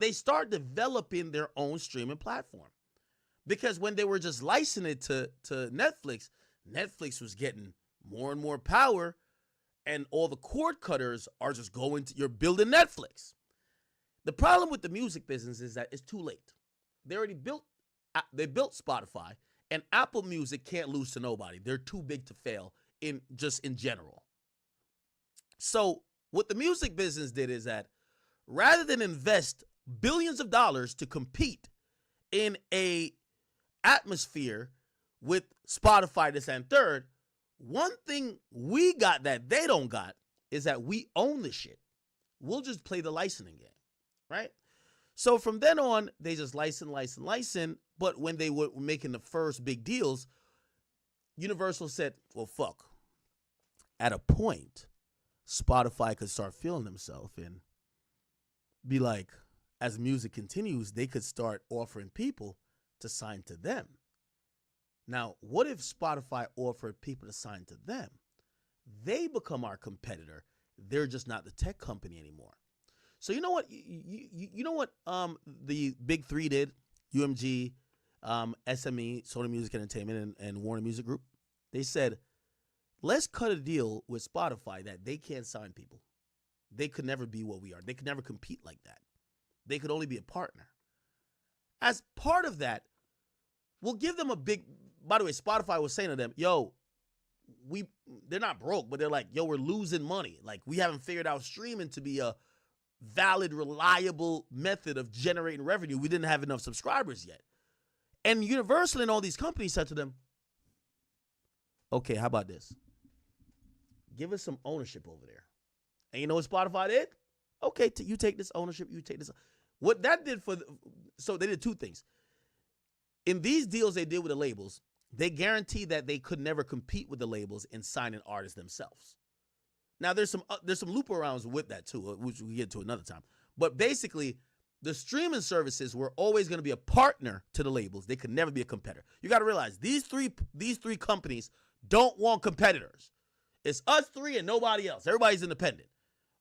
they start developing their own streaming platform. Because when they were just licensing it to Netflix, Netflix was getting more and more power, and all the cord cutters are just going to, you're building Netflix. The problem with the music business is that it's too late. They already built Spotify, and Apple Music can't lose to nobody. They're too big to fail in general. So what the music business did is that rather than invest billions of dollars to compete in a atmosphere with Spotify, this and third, one thing we got that they don't got is that we own the shit. We'll just play the licensing game, right? So from then on, they just license. But when they were making the first big deals, Universal said, well, fuck. At a point, Spotify could start feeling themselves and be like, as music continues, they could start offering people to sign to them. Now, what if Spotify offered people to sign to them? They become our competitor. They're just not the tech company anymore. So you know what? You know what the big three did? UMG, SME, Sony Music Entertainment, and Warner Music Group. They said, let's cut a deal with Spotify that they can't sign people. They could never be what we are. They could never compete like that. They could only be a partner. As part of that, we'll give them a big, by the way, Spotify was saying to them, yo, they're not broke, but they're like, yo, we're losing money. Like, we haven't figured out streaming to be a valid, reliable method of generating revenue. We didn't have enough subscribers yet. And Universal and all these companies said to them, okay, how about this? Give us some ownership over there. And you know what Spotify did? Okay, you take this ownership, you take this. What that did so they did two things. In these deals they did with the labels, they guaranteed that they could never compete with the labels in signing artists themselves. Now, there's some loop arounds with that too, which we get to another time. But basically, the streaming services were always going to be a partner to the labels. They could never be a competitor. You got to realize these three companies don't want competitors. It's us three and nobody else. Everybody's independent.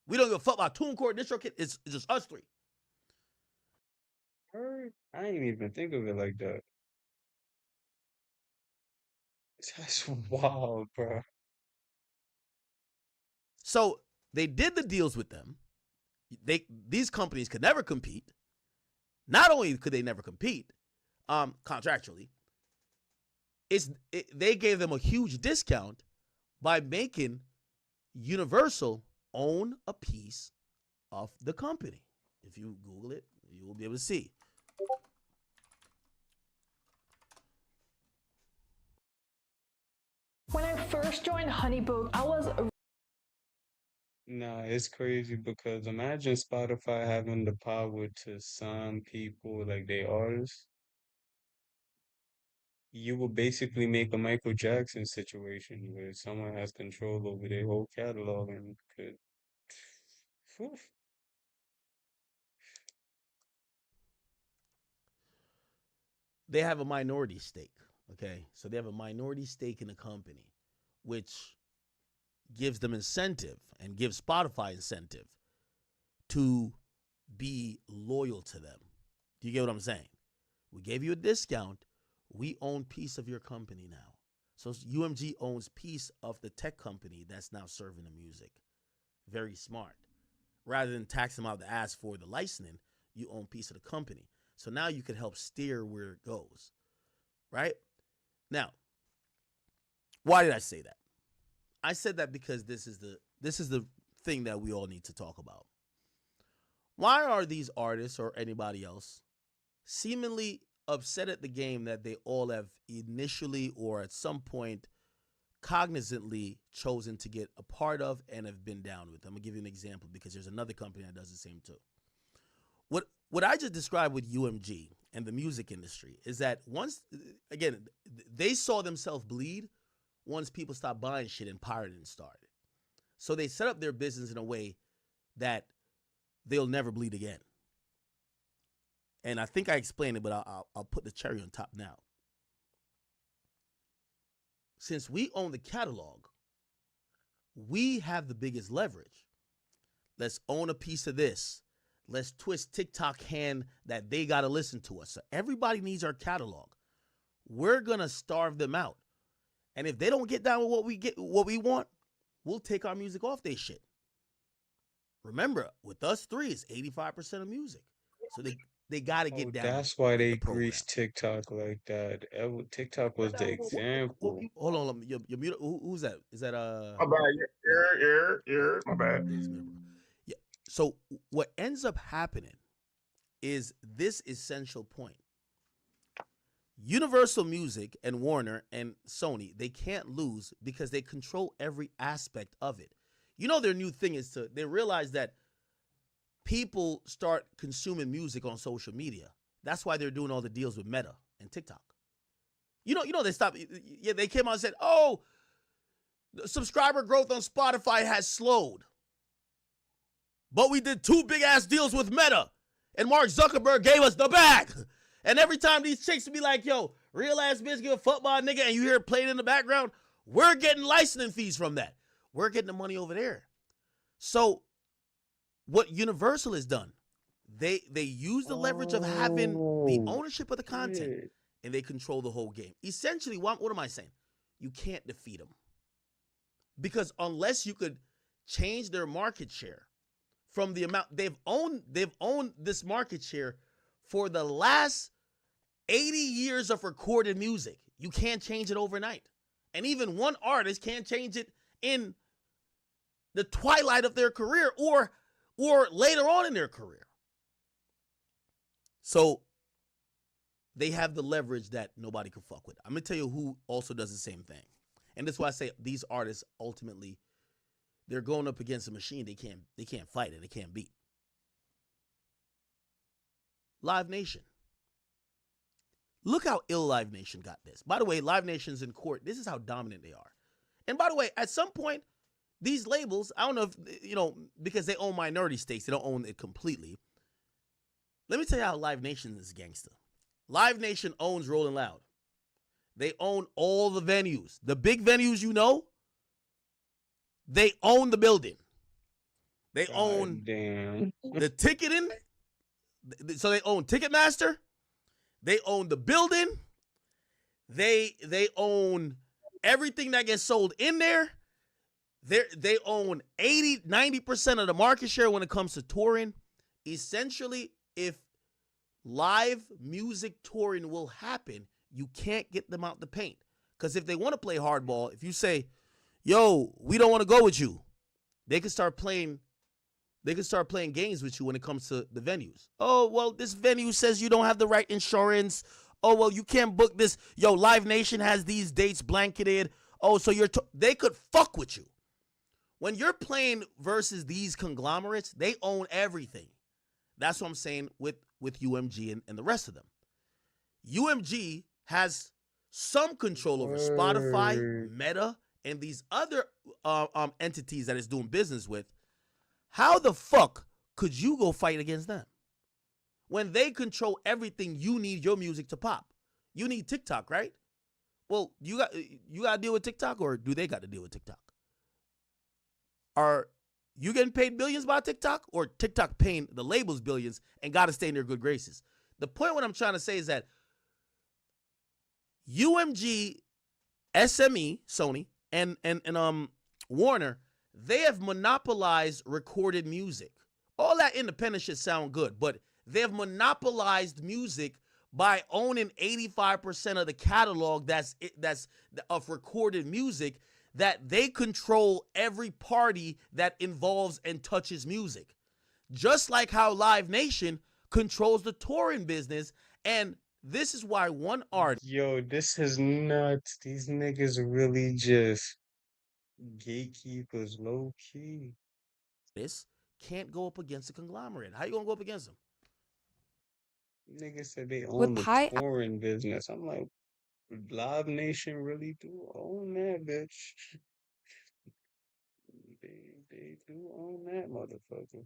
We don't give a fuck about TuneCore, DistroKid. It's just us three. I didn't even think of it like that. That's wild, bro. So they did the deals with them. These companies could never compete. Not only could they never compete, contractually, they gave them a huge discount by making Universal own a piece of the company. If you Google it, you will be able to see. When I first joined Honeybook, I was Nah, it's crazy because imagine Spotify having the power to sign people like they artists. You would basically make a Michael Jackson situation where someone has control over their whole catalog and could. Phew. They have a minority stake. Okay, so they have a minority stake in the company, which gives them incentive and gives Spotify incentive to be loyal to them. Do you get what I'm saying? We gave you a discount. We own piece of your company now. So UMG owns piece of the tech company that's now serving the music. Very smart. Rather than tax them out the ass for the licensing, you own piece of the company. So now you can help steer where it goes. Right? Now, why did I say that? I said that because this is the thing that we all need to talk about. Why are these artists or anybody else seemingly upset at the game that they all have initially or at some point cognizantly chosen to get a part of and have been down with? I'm gonna give you an example because there's another company that does the same too. What I just described with UMG and the music industry is that once, again, they saw themselves bleed once people stopped buying shit and pirating started. So they set up their business in a way that they'll never bleed again. And I think I explained it, but I'll put the cherry on top now. Since we own the catalog, we have the biggest leverage. Let's own a piece of this. Let's twist TikTok hand that they got to listen to us. So everybody needs our catalog. We're going to starve them out. And if they don't get down with what we want, we'll take our music off their shit. Remember, with us three, it's 85% of music. So they got to get down. That's why with they the program. greased TikTok like that. TikTok was the example. Hold on, you're muted. Who's that? Is that My bad. My bad. Yeah. So what ends up happening is this essential point. Universal Music and Warner and Sony, they can't lose because they control every aspect of it. You know, their new thing is they realize that people start consuming music on social media. That's why they're doing all the deals with Meta and TikTok. You know, they stopped. Yeah, they came out and said, oh, the subscriber growth on Spotify has slowed. But we did 2 big ass deals with Meta. And Mark Zuckerberg gave us the bag. And every time these chicks be like, yo, real ass bitch give a fuck about a nigga, and you hear it playing in the background, we're getting licensing fees from that. We're getting the money over there. So what Universal has done, they use the leverage of having the ownership of the content, and they control the whole game. Essentially, what am I saying? You can't defeat them. Because unless you could change their market share from the amount they've owned this market share for the last 80 years of recorded music. You can't change it overnight. And even one artist can't change it in the twilight of their career or later on in their career. So they have the leverage that nobody can fuck with. I'm going to tell you who also does the same thing. And that's why I say these artists ultimately, they're going up against a machine they can't fight it, they can't beat. Live Nation. Look how ill Live Nation got this. By the way, Live Nation's in court. This is how dominant they are. And by the way, at some point, these labels, I don't know if, because they own minority stakes, they don't own it completely. Let me tell you how Live Nation is gangster. Live Nation owns Rolling Loud. They own all the venues. The big venues, they own the building. They own the ticketing. So they own Ticketmaster. They own the building. They own everything that gets sold in there. They own 90% of the market share when it comes to touring. Essentially, if live music touring will happen, you can't get them out the paint. Because if they want to play hardball, if you say, yo, we don't want to go with you, they can start playing games with you when it comes to the venues. Oh, well, this venue says you don't have the right insurance. Oh, well, you can't book this. Yo, Live Nation has these dates blanketed. Oh, so they could fuck with you. When you're playing versus these conglomerates, they own everything. That's what I'm saying with UMG and the rest of them. UMG has some control over Spotify, Meta, and these other entities that it's doing business with. How the fuck could you go fight against them? When they control everything, you need your music to pop. You need TikTok, right? Well, you got to deal with TikTok, or do they got to deal with TikTok? Are you getting paid billions by TikTok, or TikTok paying the labels billions and got to stay in their good graces? The point what I'm trying to say is that UMG, SME, Sony, and Warner, they have monopolized recorded music. All that independent shit sound good, but they have monopolized music by owning 85% of the catalog that's of recorded music, that they control every party that involves and touches music. Just like how Live Nation controls the touring business. And this is why one artist, Yo, this is nuts. These niggas really just gatekeepers, low key. can't go up against a conglomerate. How you gonna go up against them? Niggas said they With own the Pi, touring business. I'm like, Live Nation really do own that, bitch. They do own that motherfucker.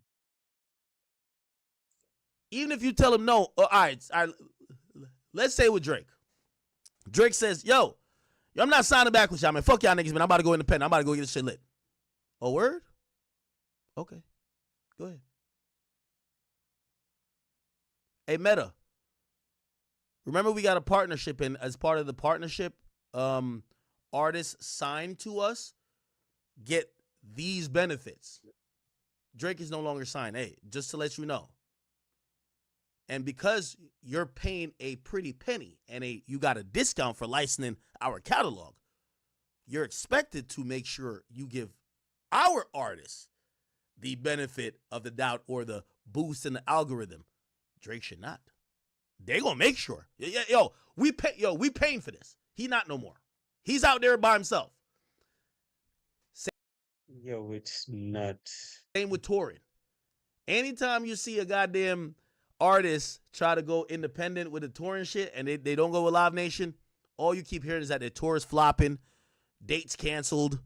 Even if you tell them no, all right, let's say with Drake. Drake says, yo, I'm not signing back with y'all, man. Fuck y'all niggas, man. I'm about to go independent. I'm about to go get this shit lit. A word? Okay. Go ahead. Hey, Meta, remember we got a partnership, and as part of the partnership, artists signed to us get these benefits. Drake is no longer signed. Hey, just to let you know. And because you're paying a pretty penny and you got a discount for licensing our catalog, you're expected to make sure you give our artists the benefit of the doubt or the boost in the algorithm. Drake should not. They gonna make sure. We paying for this. He not no more. He's out there by himself. Yo, it's nuts. Same with touring. Anytime you see a goddamn artist try to go independent with the touring shit and they don't go with Live Nation, all you keep hearing is that their tour is flopping, dates canceled,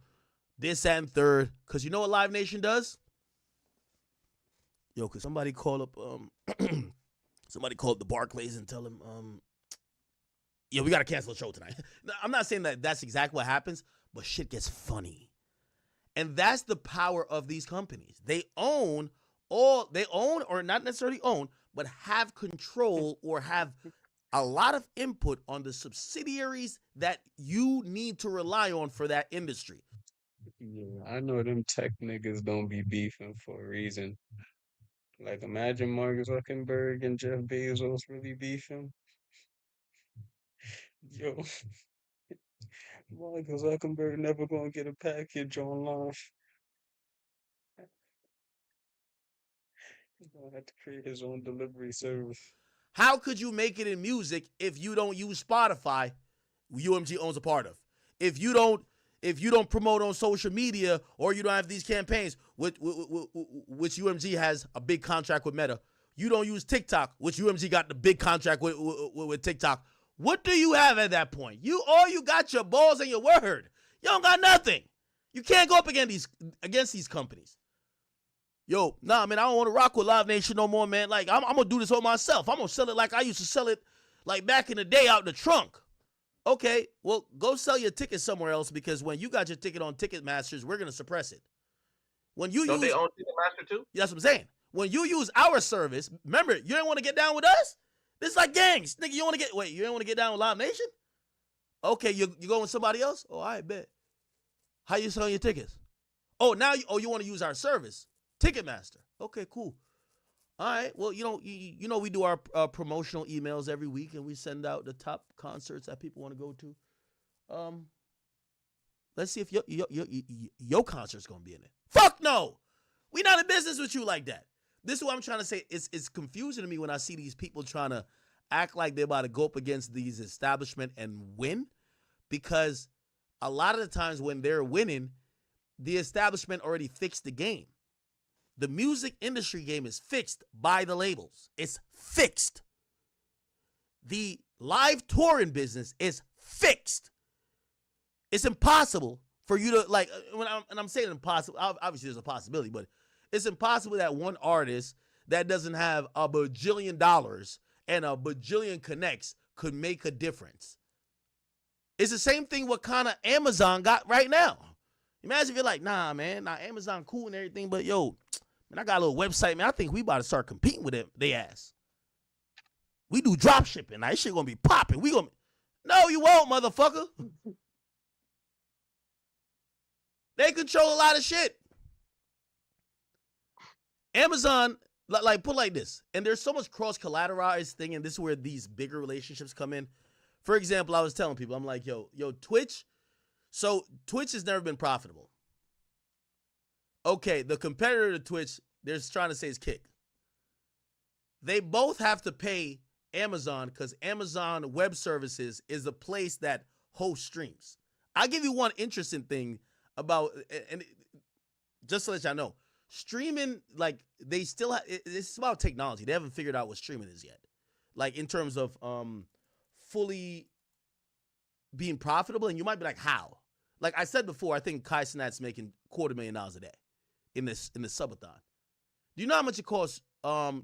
this and third. Because you know what Live Nation does? Yo, could somebody call up the Barclays and tell them, yeah, we got to cancel the show tonight. I'm not saying that that's exactly what happens, but shit gets funny. And that's the power of these companies. They own or not necessarily own, but have control or have a lot of input on the subsidiaries that you need to rely on for that industry. Yeah, I know them tech niggas don't be beefing for a reason. Like, imagine Mark Zuckerberg and Jeff Bezos really beefing. Yo, Mark Zuckerberg never gonna get a package online. He's gonna have to create his own delivery service. How could you make it in music if you don't use Spotify? UMG owns a part of. If you don't promote on social media or you don't have these campaigns, which UMG has a big contract with Meta. You don't use TikTok, which UMG got the big contract with TikTok. What do you have at that point? You got your balls and your word. You don't got nothing. You can't go up against these companies. Yo, nah, man, I don't want to rock with Live Nation no more, man. Like, I'm going to do this all myself. I'm going to sell it like I used to sell it, like, back in the day out the trunk. Okay, well, go sell your ticket somewhere else because when you got your ticket on Ticketmasters, we're going to suppress it. When you Don't they own Ticketmaster too? That's what I'm saying. When you use our service, remember, you didn't want to get down with us? This is like gangs. Nigga, you didn't want to get down with Live Nation? Okay, you going with somebody else? Oh, I bet. How you selling your tickets? Oh, now you want to use our service. Ticketmaster. Okay, cool. All right. Well, you know we do our promotional emails every week, and we send out the top concerts that people want to go to. Let's see if your concert's gonna be in it. Fuck no. We not in business with you like that. This is what I'm trying to say. It's confusing to me when I see these people trying to act like they're about to go up against these establishment and win, because a lot of the times when they're winning, the establishment already fixed the game. The music industry game is fixed by the labels. It's fixed. The live touring business is fixed. It's impossible for you to, like, and I'm saying impossible, obviously there's a possibility, but it's impossible that one artist that doesn't have a bajillion dollars and a bajillion connects could make a difference. It's the same thing what kind of Amazon got right now. Imagine if you're like, nah, man, Amazon cool and everything, but yo, man, I got a little website, man. I think we about to start competing with them. They ass. We do drop shipping. Now, this shit gonna be popping. No, you won't, motherfucker. They control a lot of shit. Amazon, like, put like this, and there's so much cross-collateralized thing, and this is where these bigger relationships come in. For example, I was telling people, I'm like, yo, Twitch. So Twitch has never been profitable. Okay, the competitor to Twitch, they're trying to say is Kick. They both have to pay Amazon because Amazon Web Services is the place that hosts streams. I'll give you one interesting thing about, and just to let y'all know, streaming, like, they still have, it's about technology. They haven't figured out what streaming is yet. Like, in terms of fully being profitable, and you might be like, how? Like I said before, I think Kai Cenat's making $250,000 a day in this subathon. Do you know how much it costs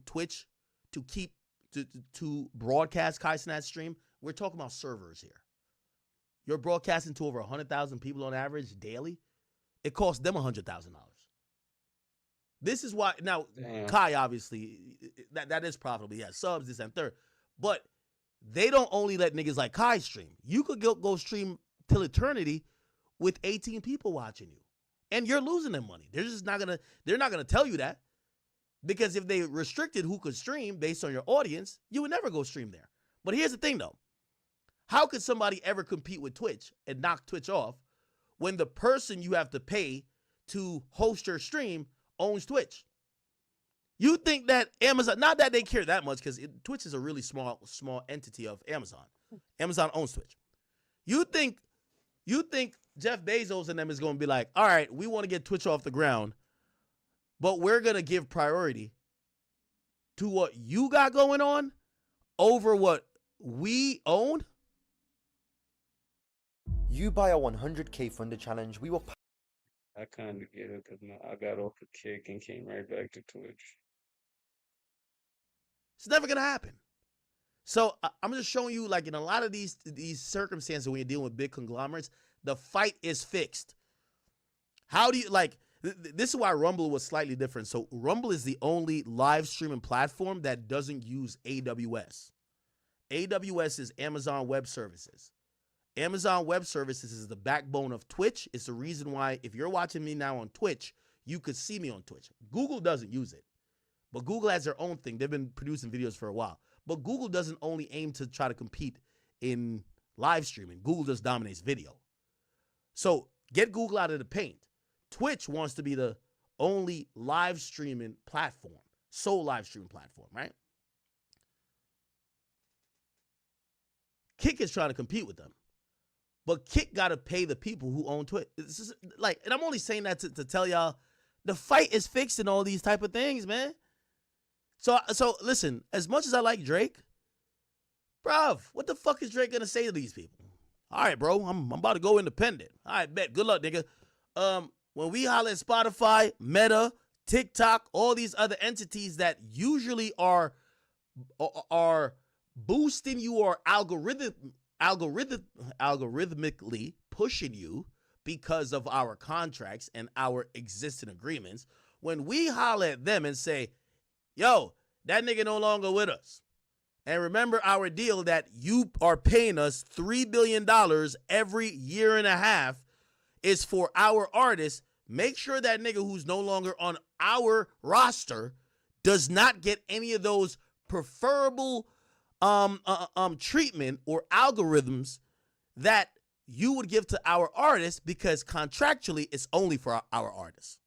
Twitch to keep to broadcast Kai Cenat's stream? We're talking about servers here. You're broadcasting to over 100,000 people on average daily. It costs them $100,000. This is why now Damn. Kai obviously that is profitable. He has subs, this and third, but they don't only let niggas like Kai stream. You could go stream till eternity with 18 people watching you, and you're losing them money. They're not gonna tell you that, because if they restricted who could stream based on your audience, you would never go stream there. But here's the thing though. How could somebody ever compete with Twitch and knock Twitch off when the person you have to pay to host your stream owns Twitch? You think that Amazon, not that they care that much, because Twitch is a really small entity of Amazon. Amazon owns Twitch. You think Jeff Bezos and them is going to be like, all right, we want to get Twitch off the ground, but we're going to give priority to what you got going on over what we own? You buy a 100k Thunder challenge, we will I kind of get it because I got off a kick and came right back to Twitch. It's never going to happen. So I'm just showing you, like, in a lot of these circumstances when you're dealing with big conglomerates, the fight is fixed. How do you, like, this is why Rumble was slightly different. So Rumble is the only live streaming platform that doesn't use AWS. AWS is Amazon Web Services. Amazon Web Services is the backbone of Twitch. It's the reason why if you're watching me now on Twitch, you could see me on Twitch. Google doesn't use it, but Google has their own thing. They've been producing videos for a while, but Google doesn't only aim to try to compete in live streaming. Google just dominates video. So get Google out of the paint. Twitch wants to be the only live streaming platform, sole live streaming platform, right? Kick is trying to compete with them. But Kick got to pay the people who own Twitch. This is like, and I'm only saying that to tell y'all the fight is fixed in all these type of things, man. So listen, as much as I like Drake, bruv, what the fuck is Drake going to say to these people? All right, bro, I'm about to go independent. All right, bet. Good luck, nigga. When we holler at Spotify, Meta, TikTok, all these other entities that usually are boosting you or algorithmically pushing you because of our contracts and our existing agreements, when we holler at them and say, yo, that nigga no longer with us, and remember our deal that you are paying us $3 billion every year and a half is for our artists, make sure that nigga who's no longer on our roster does not get any of those preferable treatment or algorithms that you would give to our artists, because contractually it's only for our artists.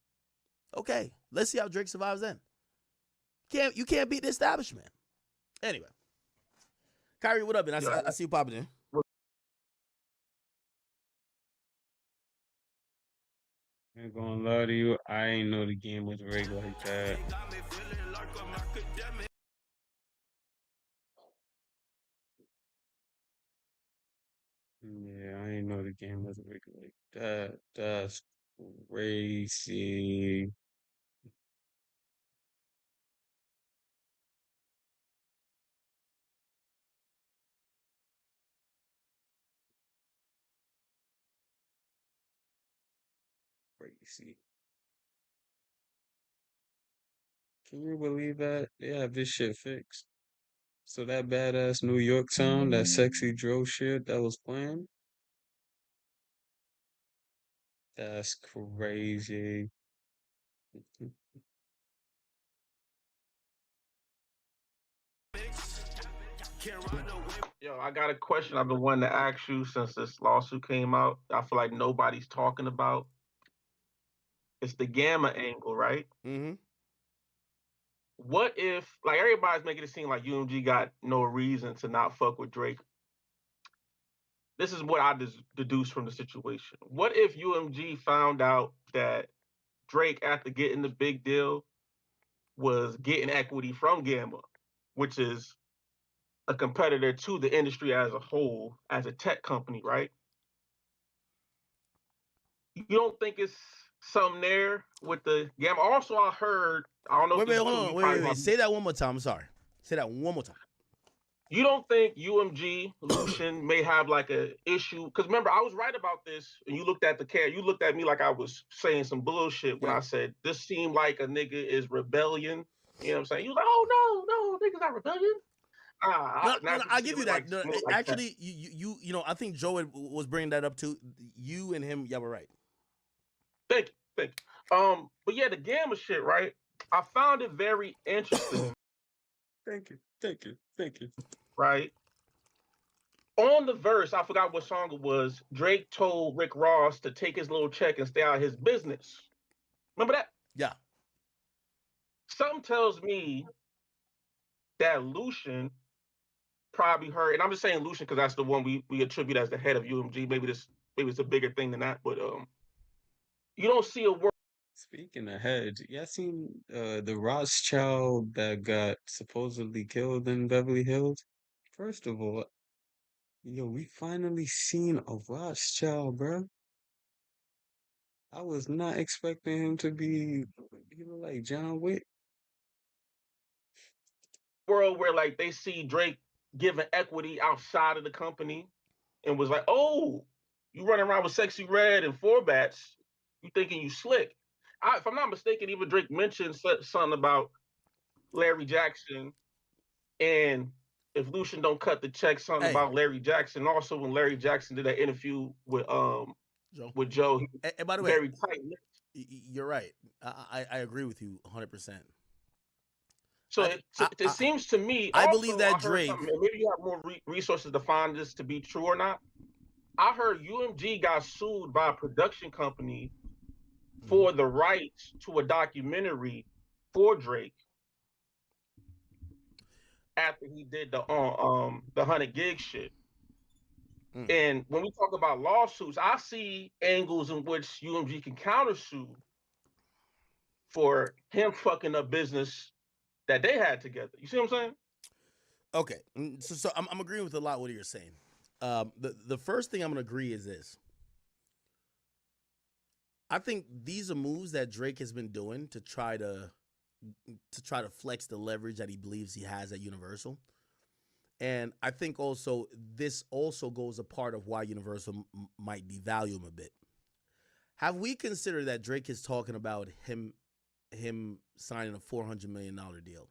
Okay, let's see how Drake survives then. You can't beat the establishment. Anyway, Kyrie, what up, man? I see you popping in. I ain't gonna lie to you, I ain't know the game was rigged like that. Yeah, I ain't know the game was rigged like that. That's crazy. Crazy. Can you believe that? They have this shit fixed. So that badass New York sound, that sexy drill shit that was playing, that's crazy. Yo, I got a question I've been wanting to ask you since this lawsuit came out. I feel like nobody's talking about. It's the Gamma angle, right? Mm-hmm. What if, like, everybody's making it seem like UMG got no reason to not fuck with Drake? This is what I deduced from the situation. What if UMG found out that Drake, after getting the big deal, was getting equity from Gamma, which is a competitor to the industry as a whole, as a tech company, right? You don't think it's something there with the Gamma? Also, I heard, I don't know if Wait, this is hold true. on. Wait. Say that one more time. I'm sorry. Say that one more time. You don't think UMG Lucian may have like a issue? Because remember, I was right about this, and you looked at the cat. You looked at me like I was saying some bullshit when I said this seemed like a nigga is rebellion. You know what I'm saying? You was like, oh no, niggas not rebellion. No, I give you that. Like, No, like actually, that. You know, I think Joe was bringing that up too. You and him, yeah, were right. Thank you. But yeah, the Gamma shit, right? I found it very interesting. Thank you. Right? On the verse, I forgot what song it was. Drake told Rick Ross to take his little check and stay out of his business. Remember that? Yeah. Something tells me that Lucian probably heard, and I'm just saying Lucian because that's the one we attribute as the head of UMG. Maybe it's a bigger thing than that, but you don't see a word. Speaking of heads, y'all seen the Rothschild that got supposedly killed in Beverly Hills? First of all, yo, we finally seen a Rothschild, bro. I was not expecting him to be, like John Wick. World where like they see Drake giving equity outside of the company and was like, oh, you running around with Sexy Red and Four Bats, you thinking you slick. If I'm not mistaken, even Drake mentioned something about Larry Jackson, and if Lucian don't cut the check, something about Larry Jackson. Also, when Larry Jackson did that interview with Joe, and by the way, very tight. You're right. I agree with you 100%. So it seems to me. I also, believe that Drake. Maybe you have more resources to find this to be true or not. I heard UMG got sued by a production company for the rights to a documentary for Drake after he did the 100 gig shit. And when we talk about lawsuits, I see angles in which UMG can countersue for him fucking up business that they had together. You see what I'm saying? Okay, so I'm agreeing with a lot of what you're saying. The first thing I'm gonna agree is this. I think these are moves that Drake has been doing to try to flex the leverage that he believes he has at Universal. And I think also this also goes a part of why Universal might devalue him a bit. Have we considered that Drake is talking about him signing a $400 million deal?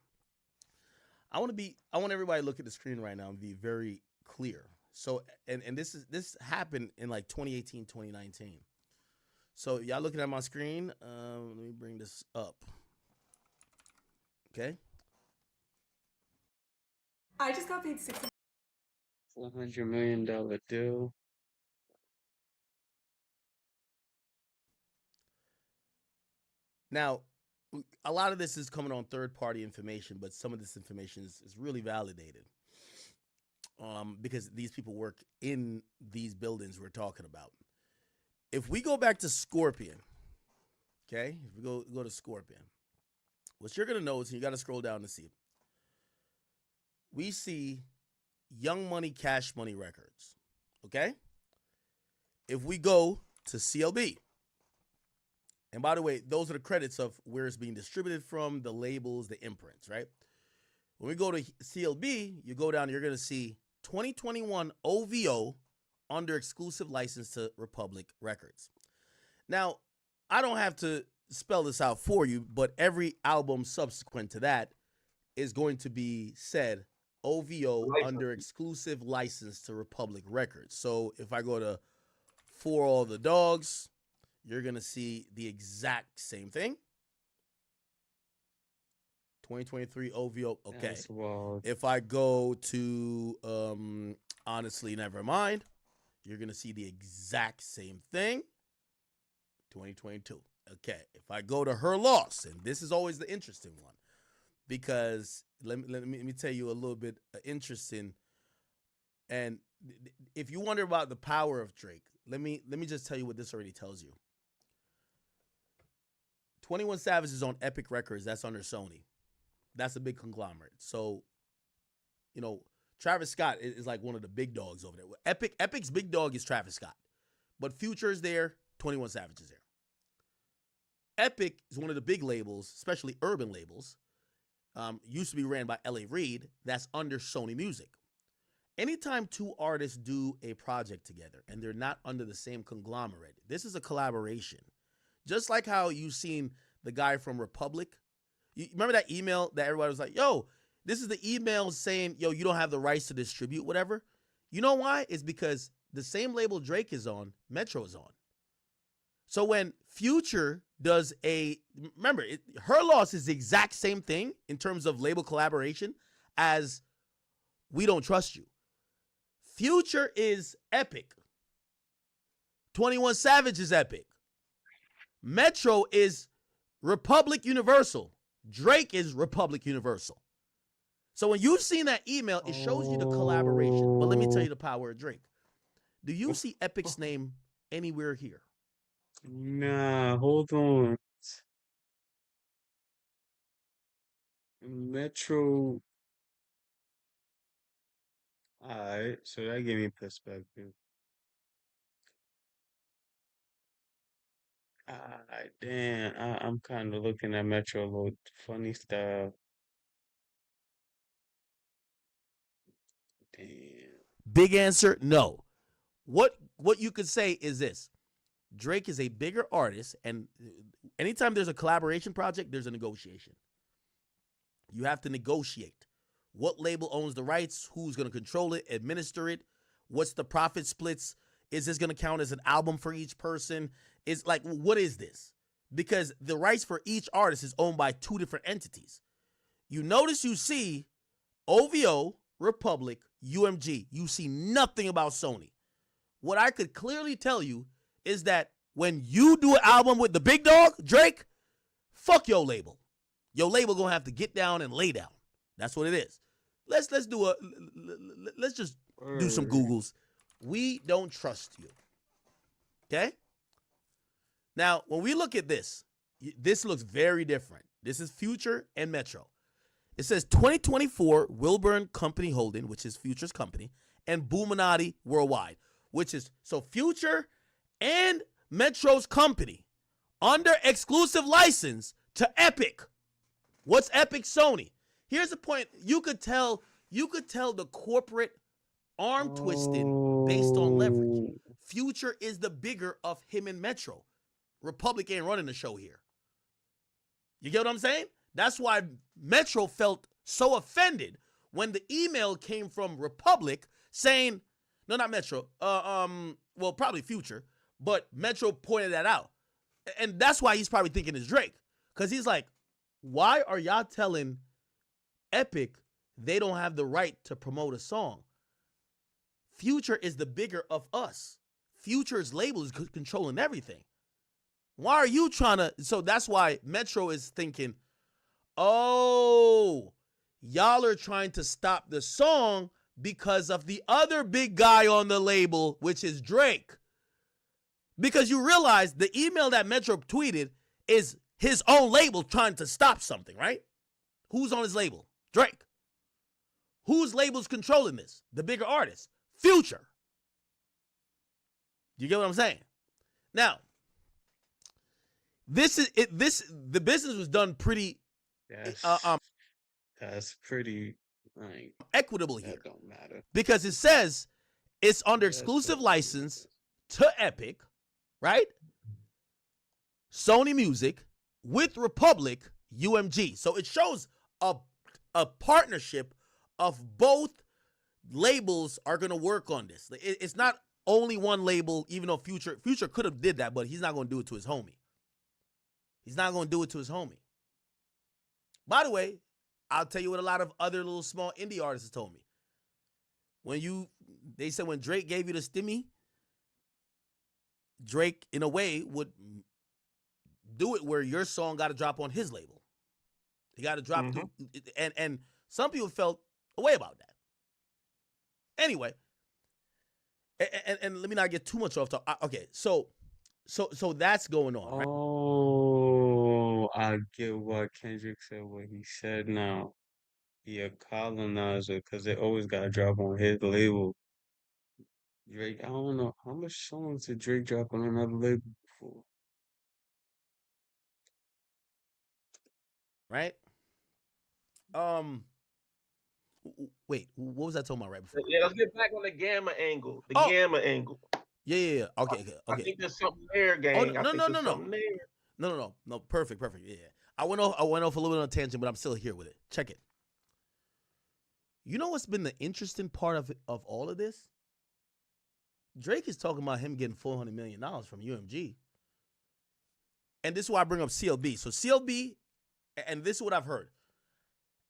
I want everybody to look at the screen right now and be very clear. So and this happened in like 2018, 2019. So y'all looking at my screen? Let me bring this up. Okay. I just got paid $400 million deal. Now, a lot of this is coming on third-party information, but some of this information is really validated because these people work in these buildings we're talking about. If we go back to Scorpion, okay? If we go to Scorpion, what you're going to notice, and you got to scroll down to see, we see Young Money, Cash Money Records, okay? If we go to CLB, and by the way, those are the credits of where it's being distributed from, the labels, the imprints, right? When we go to CLB, you go down, you're going to see 2021 OVO under exclusive license to Republic Records. Now, I don't have to spell this out for you, but every album subsequent to that is going to be said OVO under exclusive license to Republic Records. So if I go to For All the Dogs, you're going to see the exact same thing. 2023 OVO. Okay. If I go to Honestly Nevermind, you're going to see the exact same thing. 2022. Okay. If I go to Her Loss, and this is always the interesting one, because let me tell you a little bit interesting. And if you wonder about the power of Drake, let me just tell you what this already tells you. 21 Savage is on Epic Records. That's under Sony. That's a big conglomerate. So, you know, Travis Scott is like one of the big dogs over there. Epic's big dog is Travis Scott. But Future is there. 21 Savage is there. Epic is one of the big labels, especially urban labels. Used to be ran by L.A. Reid. That's under Sony Music. anytime two artists do a project together and they're not under the same conglomerate, this is a collaboration. Just like how you've seen the guy from Republic. You remember that email that everybody was like, yo, this is the email saying, yo, you don't have the rights to distribute whatever. You know why? It's because the same label Drake is on, Metro is on. So when Future does remember, Her Loss is the exact same thing in terms of label collaboration as We Don't Trust You. Future is Epic. 21 Savage is Epic. Metro is Republic Universal. Drake is Republic Universal. So when you've seen that email, it shows you the collaboration. But let me tell you the power of Drake. Do you see Epic's name anywhere here? Nah, hold on. Metro. Alright, so that gave me perspective. Alright, damn. I'm kind of looking at Metro a little funny style. Damn. Big answer, no. What you could say is this. Drake is a bigger artist, and anytime there's a collaboration project, there's a negotiation. You have to negotiate. What label owns the rights? Who's going to control it, administer it? What's the profit splits? Is this going to count as an album for each person? Is like, what is this? Because the rights for each artist is owned by two different entities. You notice you see OVO, Republic, UMG. You see nothing about Sony. What I could clearly tell you is that when you do an album with the big dog, Drake, fuck your label. Your label gonna have to get down and lay down. That's what it is. Let's just do some Googles. We don't trust you. Okay? Now, when we look at this looks very different. This is Future and Metro. It says 2024 Wilburn Company Holding, which is Future's company, and Boominati Worldwide, which is so Future and Metro's company under exclusive license to Epic. What's Epic? Sony. Here's the point. You could tell the corporate arm twisting based on leverage. Future is the bigger of him and Metro. Republic ain't running the show here. You get what I'm saying? That's why Metro felt so offended when the email came from Republic saying, no, not Metro. Well, probably Future, but Metro pointed that out. And that's why he's probably thinking it's Drake. Because he's like, why are y'all telling Epic they don't have the right to promote a song? Future is the bigger of us. Future's label is controlling everything. Why are you trying to? So that's why Metro is thinking, oh, y'all are trying to stop the song because of the other big guy on the label, which is Drake. Because you realize the email that Metro tweeted is his own label trying to stop something, right? Who's on his label? Drake. Whose label's controlling this? The bigger artist. Future. You get what I'm saying? Now, the business was done pretty That's pretty like equitable here. that don't matter. Because it says it's under exclusive license to Epic, right? Sony Music with Republic UMG. So it shows a partnership of both labels are going to work on this. It's not only one label, even though Future could have did that, but he's not going to do it to his homie. He's not going to do it to his homie. By the way, I'll tell you what a lot of other little small indie artists told me. They said when Drake gave you the stimmy, Drake, in a way, would do it where your song got to drop on his label. He got to drop through, and some people felt a way about that. Anyway, and let me not get too much off topic. Okay, so that's going on, right? Oh, I get what Kendrick said, what he said now. He a colonizer because they always got to drop on his label. Drake, I don't know. How much songs did Drake drop on another label before? Right? Wait, what was I talking about right before? Yeah, let's get back on the gamma angle. Oh. Gamma angle. Yeah. Okay. I think there's something there, gang. Oh, I think there's something there. No. Perfect. Yeah. I went off a little bit on a tangent, but I'm still here with it. Check it. You know what's been the interesting part of all of this? Drake is talking about him getting $400 million from UMG. And this is why I bring up CLB. So CLB, and this is what I've heard.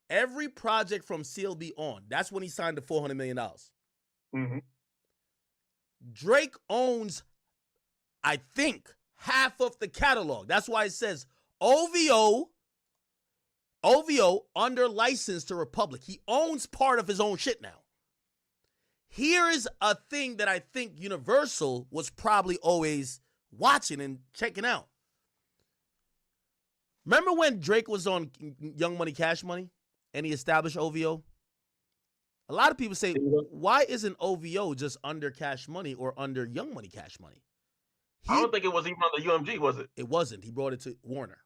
Every project from CLB on, that's when he signed the $400 million. Mm-hmm. Drake owns, I think, half of the catalog. That's why it says OVO under license to Republic. He owns part of his own shit now. Here is a thing that I think Universal was probably always watching and checking out. Remember when Drake was on Young Money, Cash Money and he established OVO? A lot of people say, why isn't OVO just under Cash Money or under Young Money, Cash Money? I don't think it was even under UMG, was it? It wasn't. He brought it to Warner.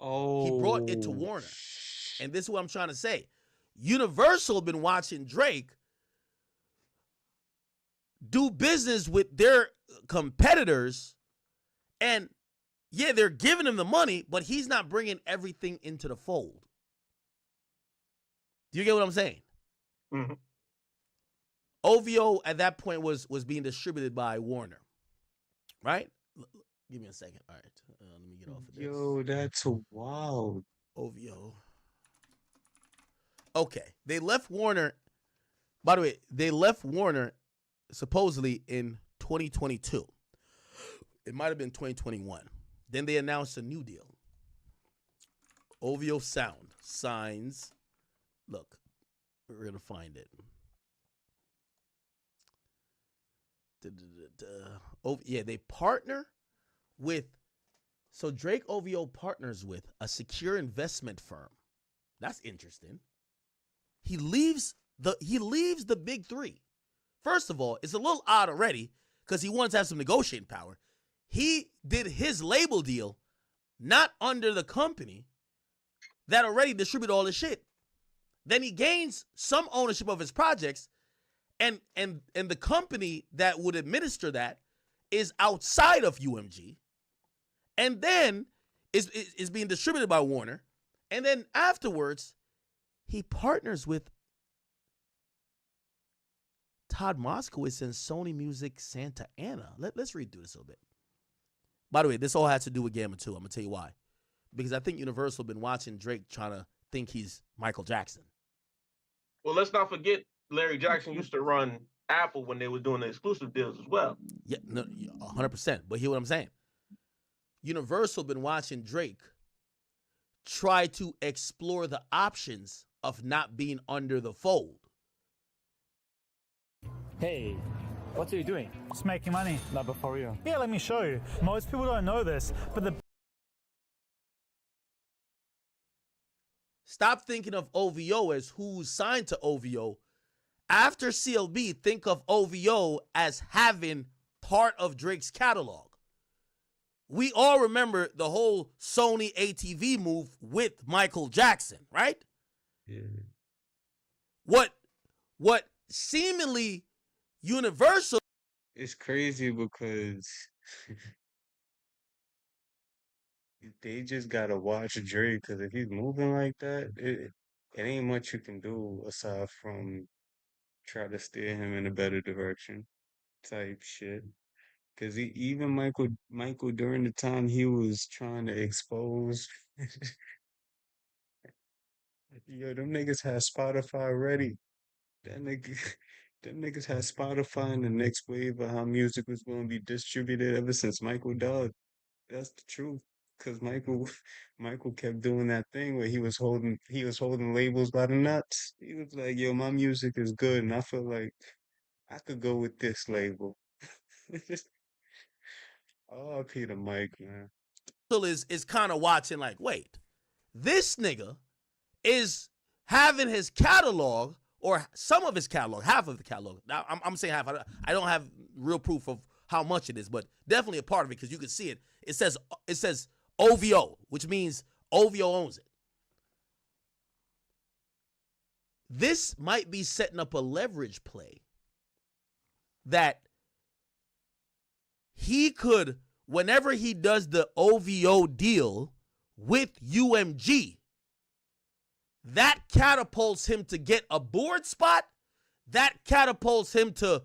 Oh. He brought it to Warner. And this is what I'm trying to say. Universal been watching Drake do business with their competitors, and yeah, they're giving him the money, but he's not bringing everything into the fold. Do you get what I'm saying? Mm-hmm. OVO at that point was being distributed by Warner, right? Give me a second. All right, let me get off of this. Yo, that's wild. OVO. Okay, they left Warner. By the way, they left Warner supposedly in 2022. It might have been 2021. Then they announced a new deal. OVO Sound signs. Look, we're going to find it. Oh, yeah, they partner with. So Drake OVO partners with a secure investment firm. That's interesting. He leaves the big three. First of all, it's a little odd already because he wants to have some negotiating power. He did his label deal not under the company that already distributed all his shit. Then he gains some ownership of his projects, and the company that would administer that is outside of UMG, and then is being distributed by Warner, and then afterwards he partners with Todd Moskowitz and Sony Music Santa Ana. Let's read through this a little bit. By the way, this all has to do with Gamma 2. I'm going to tell you why. Because I think Universal been watching Drake trying to think he's Michael Jackson. Well, let's not forget Larry Jackson used to run Apple when they were doing the exclusive deals as well. Yeah, no, 100%. But hear what I'm saying. Universal been watching Drake try to explore the options of not being under the fold. Hey, what are you doing? Just making money. Not before you. Yeah, let me show you. Most people don't know this, but the Stop thinking of OVO as who's signed to OVO. After CLB, think of OVO as having part of Drake's catalog. We all remember the whole Sony ATV move with Michael Jackson, right? Yeah. What seemingly Universal. It's crazy because they just gotta watch Drake, because if he's moving like that, it ain't much you can do aside from try to steer him in a better direction type shit. Because even Michael during the time he was trying to expose, yo, them niggas had Spotify ready. That nigga, them niggas had Spotify in the next wave of how music was going to be distributed ever since Michael died. That's the truth. Cause Michael kept doing that thing where he was holding labels by the nuts. He was like, "Yo, my music is good, and I feel like I could go with this label." Oh, Peter Mike, man. is kind of watching like, wait, this nigga is having his catalog or some of his catalog, half of the catalog. Now, I'm saying half. I don't have real proof of how much it is, but definitely a part of it because you can see it. It says OVO, which means OVO owns it. this might be setting up a leverage play that he could, whenever he does the OVO deal with UMG, that catapults him to get a board spot. That catapults him to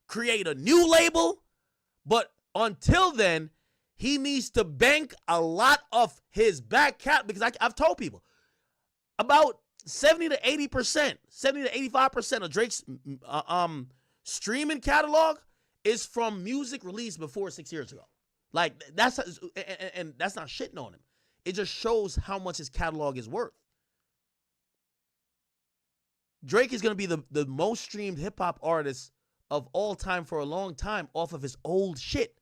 create a new label. But until then, he needs to bank a lot of his back cap, because I've told people about 70 to 80%, 70 to 85% of Drake's streaming catalog is from music released before 6 years ago. Like, that's, and that's not shitting on him. It just shows how much his catalog is worth. Drake is going to be the most streamed hip-hop artist of all time for a long time off of his old shit.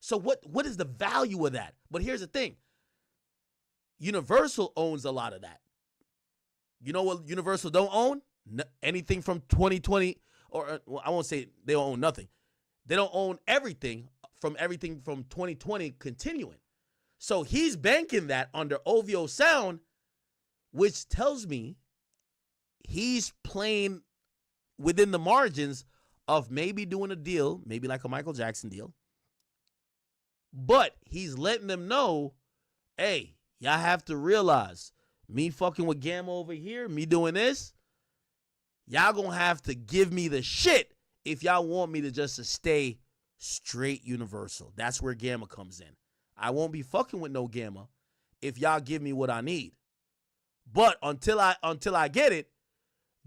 So what is the value of that? But here's the thing. Universal owns a lot of that. You know what Universal don't own? Anything from 2020, or well, I won't say they don't own nothing. They don't own everything from 2020 continuing. So he's banking that under OVO Sound, which tells me he's playing within the margins of maybe doing a deal, maybe like a Michael Jackson deal. But he's letting them know, hey, y'all have to realize, me fucking with Gamma over here, me doing this, y'all gonna have to give me the shit if y'all want me to just to stay straight Universal. That's where Gamma comes in. I won't be fucking with no Gamma if y'all give me what I need. But until I get it,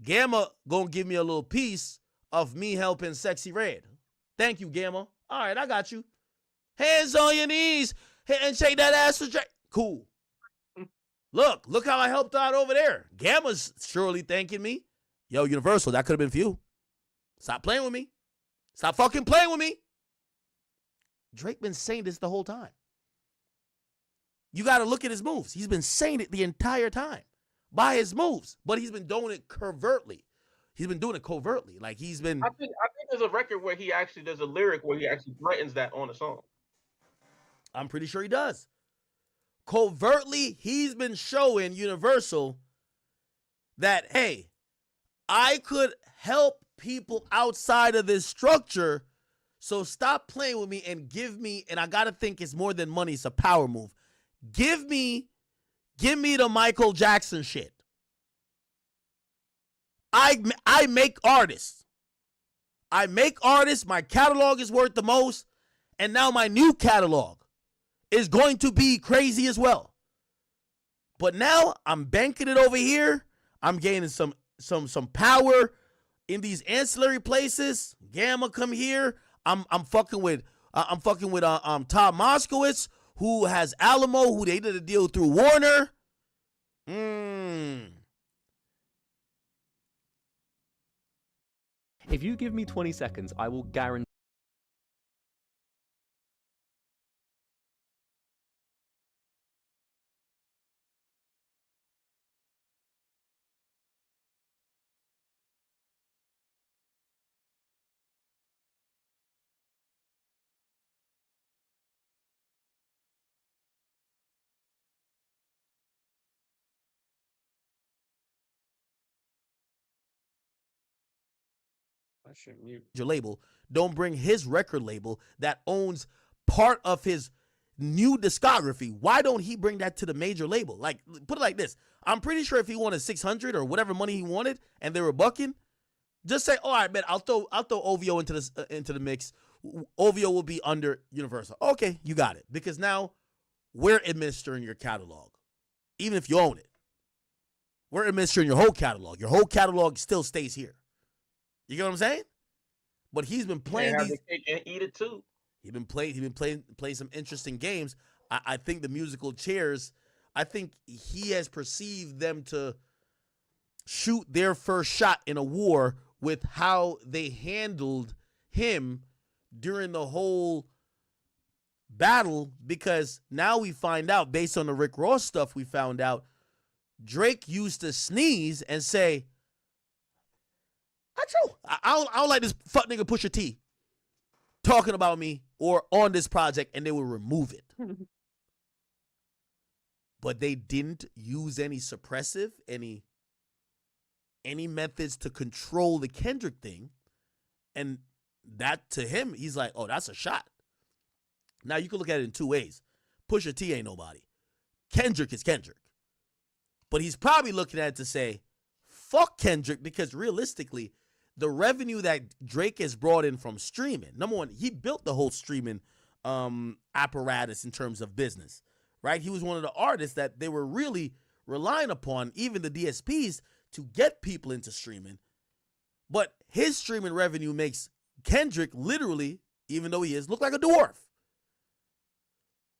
Gamma gonna give me a little piece of me helping Sexy Red. Thank you, Gamma. All right, I got you. Hands on your knees and shake that ass for Drake. Cool. Look how I helped out over there. Gamma's surely thanking me. Yo, Universal, that could have been for you. Stop playing with me. Stop fucking playing with me. Drake been saying this the whole time. You got to look at his moves. He's been saying it the entire time by his moves, but he's been doing it covertly. He's been doing it covertly. Like he's been. I think there's a record where he actually does a lyric where he actually threatens that on a song. I'm pretty sure he does. Covertly, he's been showing Universal that, hey, I could help people outside of this structure, so stop playing with me and give me, and I got to think it's more than money, it's a power move. Give me the Michael Jackson shit. I make artists. My catalog is worth the most, and now my new catalog is going to be crazy as well. But now I'm banking it over here. I'm gaining some power in these ancillary places. Gamma come here. I'm fucking with Tom Moskowitz, who has Alamo, who they did a deal through Warner. If you give me 20 seconds, I will guarantee. Your label, don't bring his record label that owns part of his new discography. Why don't he bring that to the major label? Like, put it like this. I'm pretty sure if he wanted 600 or whatever money he wanted and they were bucking, just say, all right, man, I'll throw OVO into the mix. OVO will be under Universal. Okay, you got it. Because now we're administering your catalog, even if you own it. We're administering your whole catalog. Your whole catalog still stays here. You get what I'm saying? But he's been playing have the cake and eat it too. He's been playing some interesting games. I think the musical chairs, I think he has perceived them to shoot their first shot in a war with how they handled him during the whole battle, because now we find out, based on the Rick Ross stuff, we found out Drake used to sneeze and say, I don't like this fuck nigga Pusha T talking about me or on this project, and they will remove it. But they didn't use any suppressive, any any methods to control the Kendrick thing. And that, to him, he's like, oh, that's a shot. Now, you can look at it in two ways. Pusha T ain't nobody. Kendrick is Kendrick. But he's probably looking at it to say, fuck Kendrick, because realistically, the revenue that Drake has brought in from streaming, number one, he built the whole streaming apparatus in terms of business, right? He was one of the artists that they were really relying upon, even the DSPs, to get people into streaming. But his streaming revenue makes Kendrick literally, even though he is, look like a dwarf.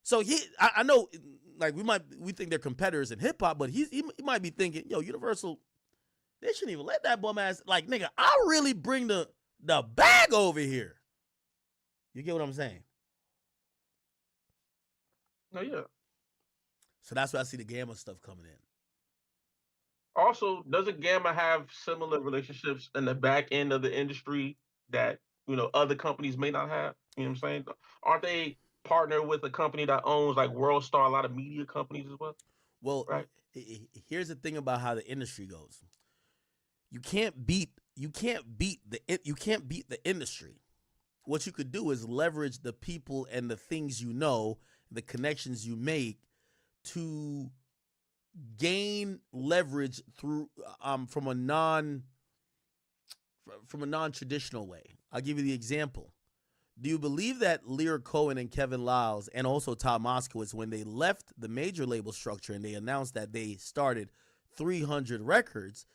So I know, like we think they're competitors in hip hop, but he might be thinking, yo, Universal, they shouldn't even let that bum ass, like, nigga, I'll really bring the bag over here. You get what I'm saying? No, yeah. So that's why I see the Gamma stuff coming in. Also, doesn't Gamma have similar relationships in the back end of the industry that, other companies may not have? You know what I'm saying? Aren't they partner with a company that owns like World Star, a lot of media companies as well? Well, right. Here's the thing about how the industry goes. You can't beat the industry. What you could do is leverage the people and the things you know, the connections you make to gain leverage through from a non-traditional way. I'll give you the example. Do you believe that Lear Cohen and Kevin Liles and also Tom Moskowitz, when they left the major label structure and they announced that they started 300 Records,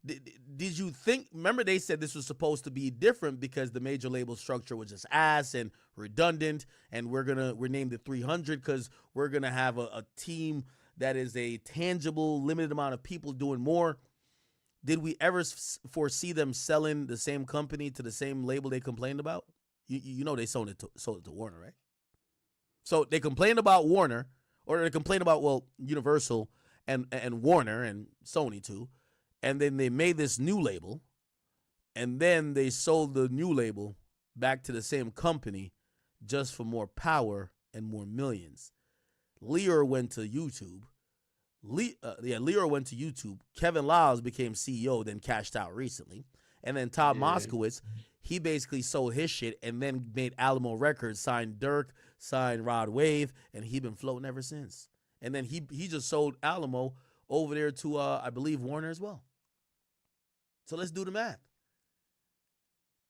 did you think, remember they said this was supposed to be different because the major label structure was just ass and redundant, and we're named it 300 because we're going to have a team that is a tangible, limited amount of people doing more. Did we ever foresee them selling the same company to the same label they complained about? You know they sold it to Warner, right? So they complained about Warner, or they complained about, well, Universal and Warner and Sony too, and then they made this new label, and then they sold the new label back to the same company just for more power and more millions. Lear went to YouTube. Lear went to YouTube. Kevin Liles became CEO, then cashed out recently. And then Todd Moskowitz, he basically sold his shit and then made Alamo Records, signed Dirk, signed Rod Wave, and he been floating ever since. And then he just sold Alamo over there to, I believe, Warner as well. So let's do the math.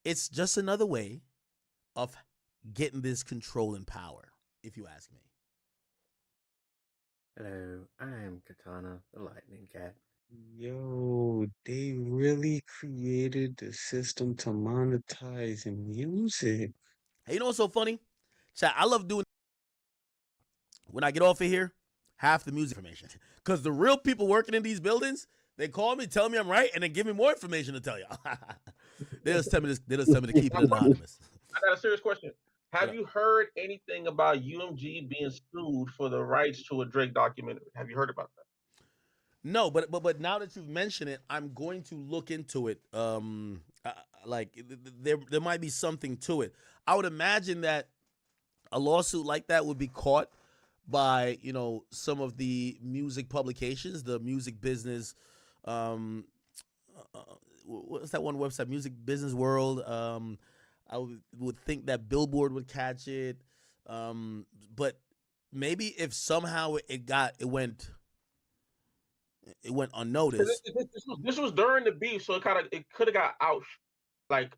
It's just another way of getting this control and power, if you ask me. Hello, I'm Katana, the Lightning Cat. Yo, they really created the system to monetize music. Hey, you know what's so funny? Chat, I love doing, when I get off of here, half the music information. Because the real people working in these buildings, they call me, tell me I'm right, and then give me more information to tell y'all. They just tell me to keep it anonymous. I got a serious question. Have you heard anything about UMG being sued for the rights to a Drake documentary? Have you heard about that? No, but now that you've mentioned it, I'm going to look into it. Like there might be something to it. I would imagine that a lawsuit like that would be caught by, some of the music publications, the music business. What's that one website? Music Business World. I would think that Billboard would catch it. But maybe if somehow it went unnoticed. This was during the beef, so it could have got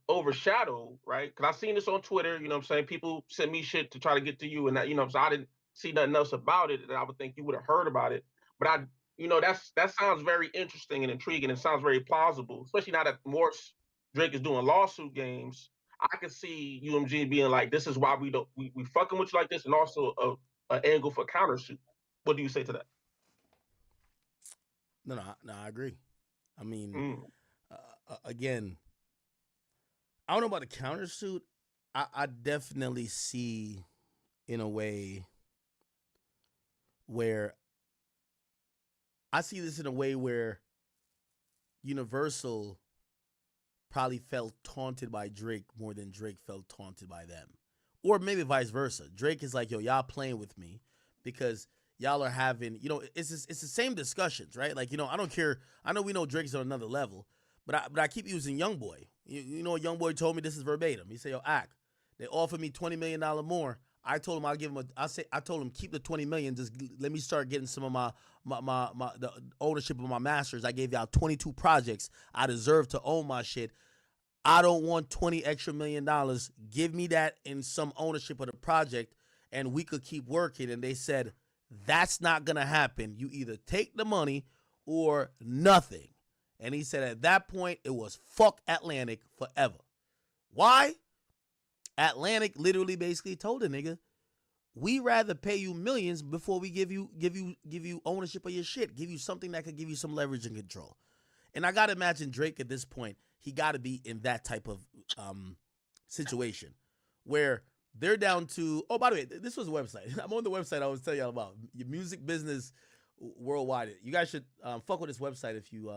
overshadowed, right? Because I seen this on Twitter. You know what I'm saying? People sent me shit to try to get to you, and that, so I didn't see nothing else about it that I would think you would have heard about it. But that sounds very interesting and intriguing. It sounds very plausible, especially now that Drake is doing lawsuit games. I could see UMG being like, this is why we fucking with you like this, and also an angle for countersuit. What do you say to that? No, I agree. I mean, again, I don't know about the countersuit. I definitely see, in a way, where Universal probably felt taunted by Drake more than Drake felt taunted by them. Or maybe vice versa. Drake is like, yo, y'all playing with me because y'all are having, it's the same discussions, right? Like, I don't care. I know we know Drake's on another level, But I keep using YoungBoy. You know what YoungBoy told me? This is verbatim. He said, "Yo, Ak, they offered me $20 million more. I told him I'll give him I told him keep the $20 million. Just let me start getting some of my the ownership of my masters. I gave y'all 22 projects. I deserve to own my shit. I don't want 20 extra $1 million. Give me that in some ownership of the project, and we could keep working." And they said, "That's not gonna happen. You either take the money or nothing." And he said at that point it was fuck Atlantic forever. Why? Atlantic literally basically told the nigga, "We rather pay you millions before we give you ownership of your shit. Give you something that could give you some leverage and control." And I gotta imagine Drake at this point, he gotta be in that type of situation where they're down to, oh, by the way, this was a website. I'm on the website I was telling y'all about, your music business worldwide. You guys should fuck with this website if you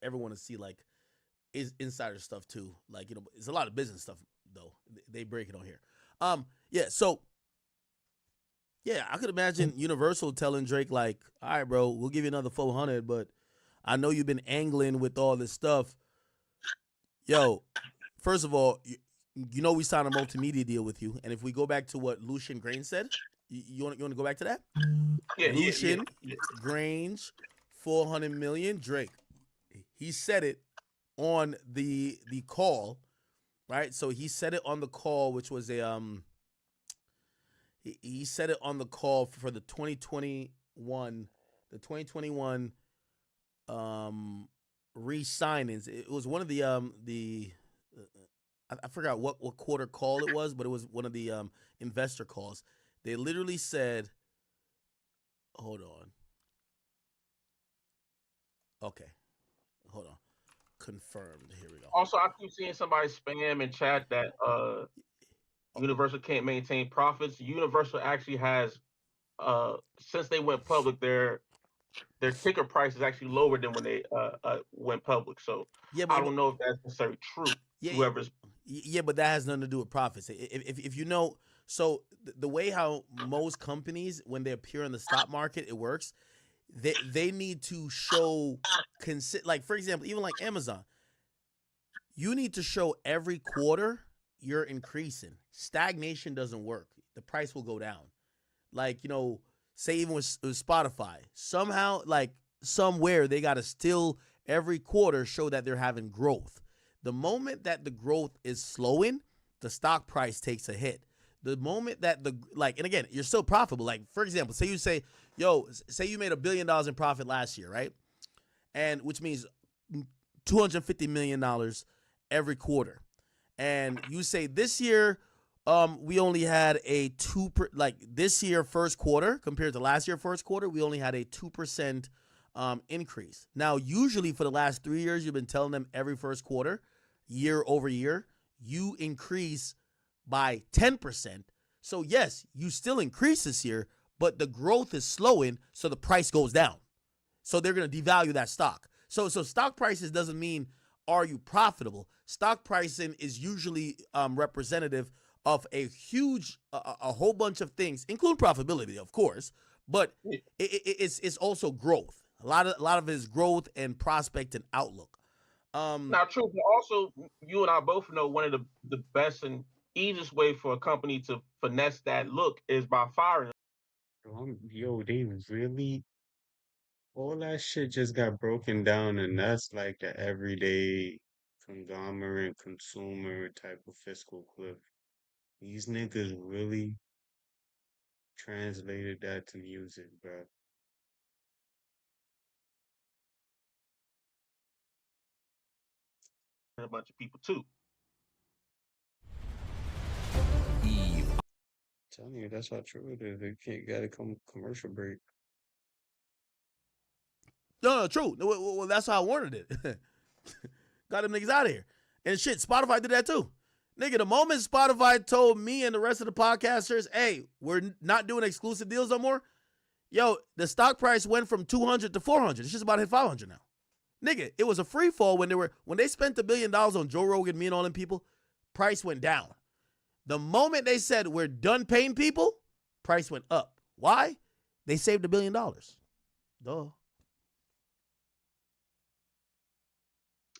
ever want to see like insider stuff too. Like, you know, it's a lot of business stuff though. They break it on here. Yeah, so yeah, I could imagine Universal telling Drake like, "All right, bro, we'll give you another 400, but I know you've been angling with all this stuff. Yo, first of all, you know we signed a multimedia deal with you, and if we go back to what Lucian Grange said, you want to go back to that? Yeah, Lucian Grange, 400 million. Drake, he said it on the call, right? So he said it on the call, which was a he said it on the call for the 2021 re-signings. It was one of the I forgot what quarter call it was, but it was one of the investor calls. They literally said, hold on. Okay. Hold on. Confirmed. Here we go. Also, I keep seeing somebody spam in chat that Universal can't maintain profits. Universal actually has since they went public, their ticker price is actually lower than when they went public. So Yeah, I don't know if that's necessarily true. Yeah, but that has nothing to do with profits. If you know, so the way how most companies, when they appear in the stock market, it works. They need to show like, for example, even like Amazon, you need to show every quarter you're increasing. Stagnation doesn't work. The price will go down. Like, you know, say even with Spotify, somehow, like somewhere they got to still every quarter show that they're having growth. The moment that the growth is slowing, the stock price takes a hit. The moment that and again, you're still profitable. Like, for example, say you say you made $1 billion in profit last year, right? And which means $250 million every quarter. And you say this year, we only had a this year first quarter compared to last year first quarter, we only had a 2% increase. Now, usually for the last 3 years, you've been telling them every first quarter, year over year, you increase by 10%. So yes, you still increase this year, but the growth is slowing, so the price goes down. So they're going to devalue that stock. So stock prices doesn't mean are you profitable. Stock pricing is usually representative of a huge, a whole bunch of things, including profitability, of course, but it's also growth. A lot of it is growth and prospect and outlook. Now, true, but also you and I both know one of the best and easiest way for a company to finesse that look is by firing. Yo, they really, all that shit just got broken down, and that's like the everyday conglomerate consumer type of fiscal cliff. These niggas really translated that to music, bro. A bunch of people too. Telling you, that's how true it is. They can't gotta come commercial break. No, true. Well, that's how I wanted it. Got them niggas out of here. And shit, Spotify did that too. Nigga, the moment Spotify told me and the rest of the podcasters, hey, we're not doing exclusive deals no more, yo, the stock price went from 200 to 400. It's just about to hit 500 now. Nigga, it was a free fall when they spent $1 billion on Joe Rogan, me and all them people, price went down. The moment they said we're done paying people, price went up. Why? They saved $1 billion. Duh.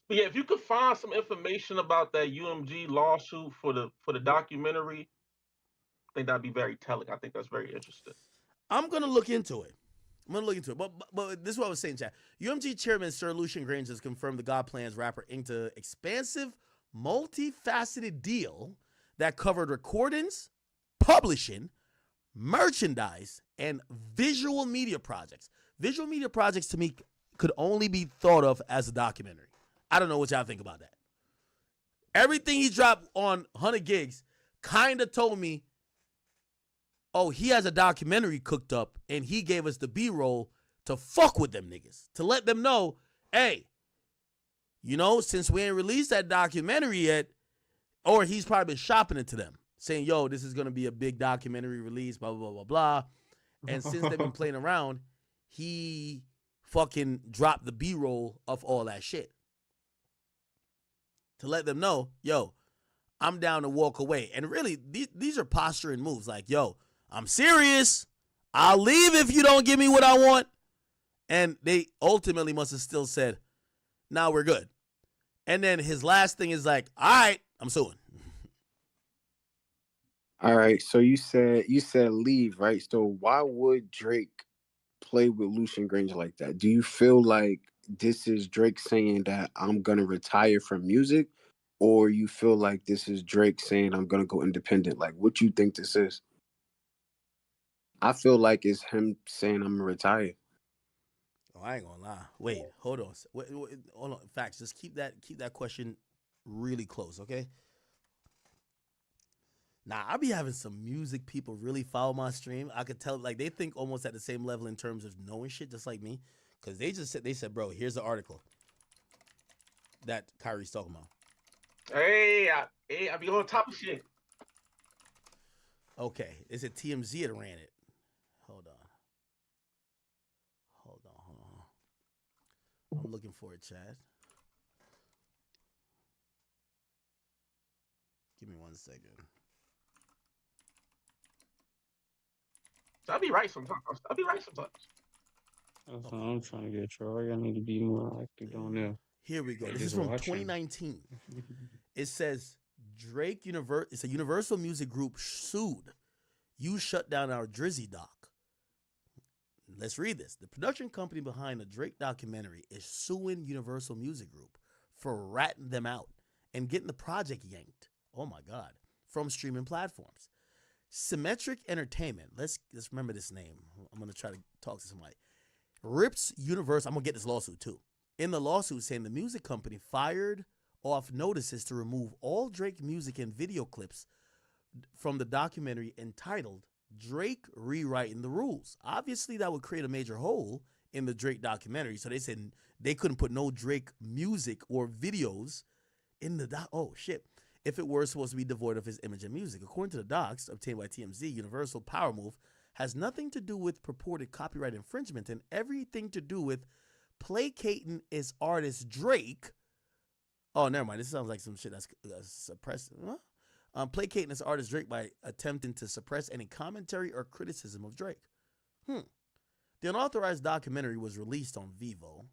But yeah, if you could find some information about that UMG lawsuit for the documentary, I think that'd be very telling. I think that's very interesting. I'm gonna look into it. But this is what I was saying, chat. UMG chairman Sir Lucian Granger has confirmed the God Plans rapper inked an expansive, multifaceted deal that covered recordings, publishing, merchandise, and visual media projects. Visual media projects to me could only be thought of as a documentary. I don't know what y'all think about that. Everything he dropped on 100 gigs kind of told me, oh, he has a documentary cooked up, and he gave us the B-roll to fuck with them niggas, to let them know, hey, you know, since we ain't released that documentary yet, or he's probably been shopping it to them, saying, yo, this is going to be a big documentary release, blah, blah, blah, blah, blah. And since they've been playing around, he fucking dropped the B-roll of all that shit to let them know, yo, I'm down to walk away. And really, these are posturing moves. Like, yo, I'm serious. I'll leave if you don't give me what I want. And they ultimately must have still said, nah, we're good. And then his last thing is like, all right, I'm suing. All right, so you said leave, right? So why would Drake play with Lucian Granger like that? Do you feel like this is Drake saying that I'm gonna retire from music, or you feel like this is Drake saying I'm gonna go independent? Like, what you think this is? I feel like it's him saying I'm gonna retire. Oh, I ain't gonna lie. Wait, hold on. Wait, hold on. Facts. Just keep that question really close, okay? Nah, I be having some music people really follow my stream. I could tell, like, they think almost at the same level in terms of knowing shit, just like me. Because they said, bro, here's the article that Kyrie's talking about. Hey, I be on top of shit. Okay, is it TMZ that ran it? Hold on. I'm looking for it, Chad. Give me 1 second. I'll be right sometimes. That's what I'm trying to get, Troy. I need to be more active on there. Here we go. Like, This is just from watching. 2019. It says Drake it's a Universal Music Group sued. You shut down our Drizzy doc. Let's read this. The production company behind the Drake documentary is suing Universal Music Group for ratting them out and getting the project yanked. Oh my God. From streaming platforms. Symmetric Entertainment. Let's remember this name. I'm going to try to talk to somebody. Rips Universal. I'm going to get this lawsuit too. In the lawsuit saying the music company fired off notices to remove all Drake music and video clips from the documentary entitled Drake Rewriting the Rules. Obviously, that would create a major hole in the Drake documentary. So they said they couldn't put no Drake music or videos in the doc. Oh, shit. If it were supposed to be devoid of his image and music. According to the docs obtained by TMZ, Universal Power Move has nothing to do with purported copyright infringement and everything to do with placating its artist Drake. Oh, never mind. This sounds like some shit that's suppressed. Huh? Placating its artist Drake by attempting to suppress any commentary or criticism of Drake. The unauthorized documentary was released on Vivo.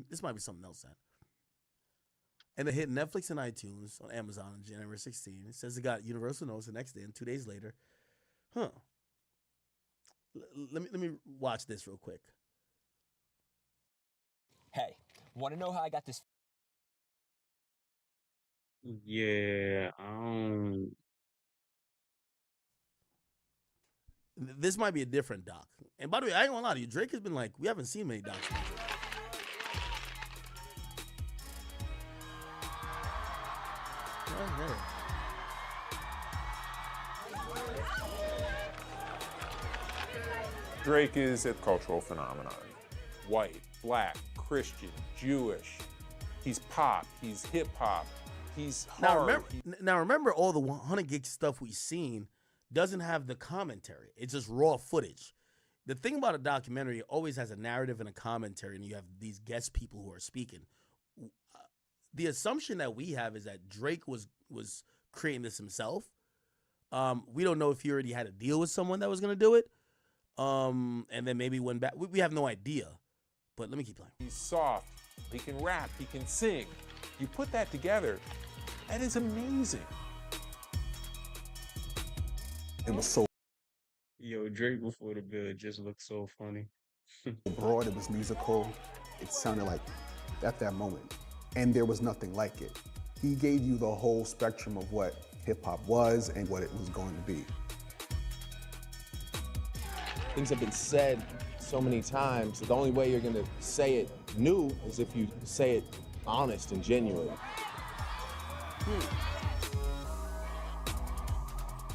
This might be something else then. And it hit Netflix and iTunes on Amazon on January 16. It says it got Universal Notes the next day and 2 days later. Let me watch this real quick. Hey, want to know how I got this? Yeah, This might be a different doc. And by the way, I ain't gonna lie to you. Drake has been like, we haven't seen many docs from Drake. Drake is a cultural phenomenon. White, black, Christian, Jewish. He's pop, he's hip hop, he's hard. Now remember all the 100 gig stuff we've seen doesn't have the commentary. It's just raw footage. The thing about a documentary, it always has a narrative and a commentary, and you have these guest people who are speaking. The assumption that we have is that Drake was creating this himself. We don't know if he already had a deal with someone that was going to do it. And then maybe went back. We have no idea. But let me keep playing. He's soft. He can rap. He can sing. You put that together, that is amazing. It was so Yo, Drake before the bill just looked so funny. broad, it was musical. It sounded like at that moment. And there was nothing like it. He gave you the whole spectrum of what hip hop was and what it was going to be. Things have been said so many times. The only way you're gonna say it new is if you say it honest and genuine.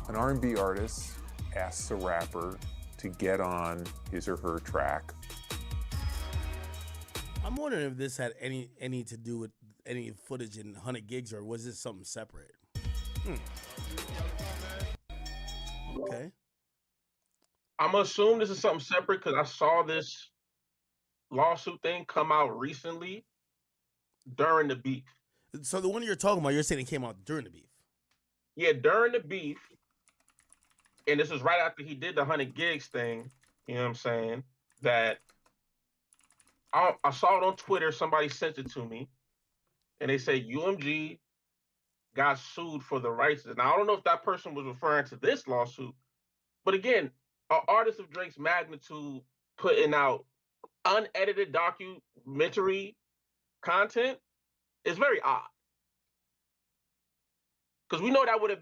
An R&B artist asks a rapper to get on his or her track. I'm wondering if this had any to do with any footage in 100 gigs, or was this something separate? Okay. I'm gonna assume this is something separate because I saw this lawsuit thing come out recently during the beef. So the one you're talking about, you're saying it came out during the beef? Yeah, during the beef, and this was right after he did the 100 gigs thing. You know what I'm saying? That I saw it on Twitter. Somebody sent it to me, and they said UMG got sued for the rights. Now I don't know if that person was referring to this lawsuit, but again, an artist of Drake's magnitude putting out unedited documentary content is very odd. Because we know that would have been